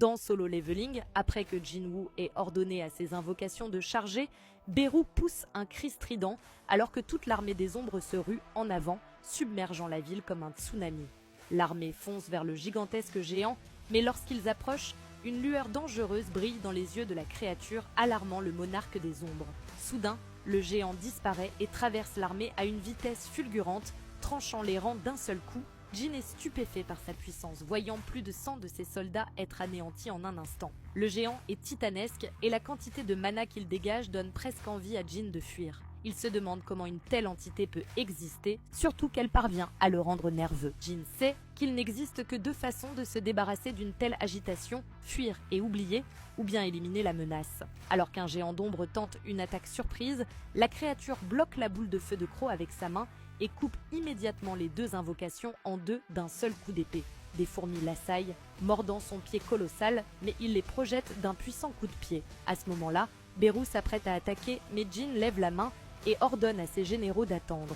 Dans Solo Leveling, après que Jinwoo ait ordonné à ses invocations de charger, Beru pousse un cri strident alors que toute l'armée des ombres se rue en avant, submergeant la ville comme un tsunami. L'armée fonce vers le gigantesque géant, mais lorsqu'ils approchent, une lueur dangereuse brille dans les yeux de la créature, alarmant le monarque des ombres. Soudain, le géant disparaît et traverse l'armée à une vitesse fulgurante, tranchant les rangs d'un seul coup. Jin est stupéfait par sa puissance, voyant plus de 100 de ses soldats être anéantis en un instant. Le géant est titanesque et la quantité de mana qu'il dégage donne presque envie à Jin de fuir. Il se demande comment une telle entité peut exister, surtout qu'elle parvient à le rendre nerveux. Jin sait qu'il n'existe que deux façons de se débarrasser d'une telle agitation, fuir et oublier, ou bien éliminer la menace. Alors qu'un géant d'ombre tente une attaque surprise, la créature bloque la boule de feu de Crow avec sa main et coupe immédiatement les deux invocations en deux d'un seul coup d'épée. Des fourmis l'assaillent, mordant son pied colossal, mais il les projette d'un puissant coup de pied. À ce moment-là, Beru s'apprête à attaquer, mais Jin lève la main et ordonne à ses généraux d'attendre.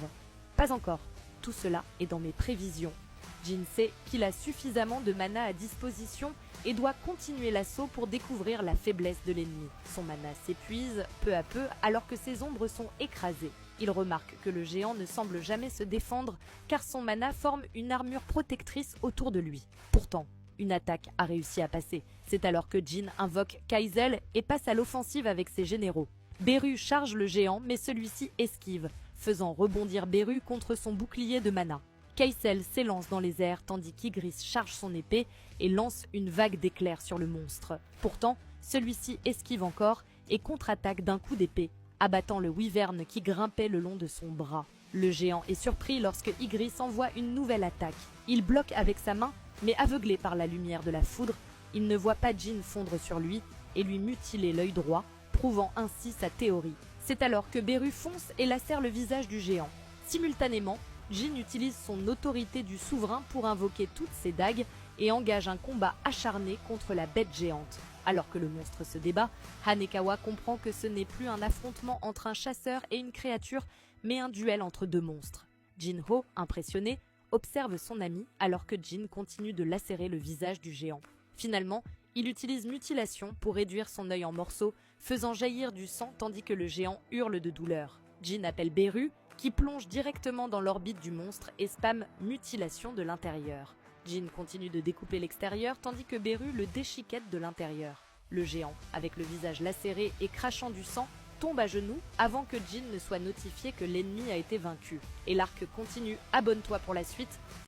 Pas encore, tout cela est dans mes prévisions. Jin sait qu'il a suffisamment de mana à disposition et doit continuer l'assaut pour découvrir la faiblesse de l'ennemi. Son mana s'épuise peu à peu alors que ses ombres sont écrasées. Il remarque que le géant ne semble jamais se défendre car son mana forme une armure protectrice autour de lui. Pourtant, une attaque a réussi à passer. C'est alors que Jin invoque Kai'Zel et passe à l'offensive avec ses généraux. Beru charge le géant mais celui-ci esquive, faisant rebondir Beru contre son bouclier de mana. Kai'Zel s'élance dans les airs tandis qu'Ygriss charge son épée et lance une vague d'éclairs sur le monstre. Pourtant, celui-ci esquive encore et contre-attaque d'un coup d'épée, abattant le wyvern qui grimpait le long de son bras. Le géant est surpris lorsque Ygriss envoie une nouvelle attaque. Il bloque avec sa main, mais aveuglé par la lumière de la foudre, il ne voit pas Jin fondre sur lui et lui mutiler l'œil droit, prouvant ainsi sa théorie. C'est alors que Beru fonce et lacère le visage du géant. Simultanément, Jin utilise son autorité du souverain pour invoquer toutes ses dagues et engage un combat acharné contre la bête géante. Alors que le monstre se débat, Hanekawa comprend que ce n'est plus un affrontement entre un chasseur et une créature, mais un duel entre deux monstres. Jinho, impressionné, observe son ami alors que Jin continue de lacérer le visage du géant. Finalement, il utilise mutilation pour réduire son œil en morceaux, faisant jaillir du sang tandis que le géant hurle de douleur. Jin appelle Beru, qui plonge directement dans l'orbite du monstre et spamme mutilation de l'intérieur. Jin continue de découper l'extérieur tandis que Beru le déchiquette de l'intérieur. Le géant, avec le visage lacéré et crachant du sang, tombe à genoux avant que Jin ne soit notifié que l'ennemi a été vaincu. Et l'arc continue, abonne-toi pour la suite.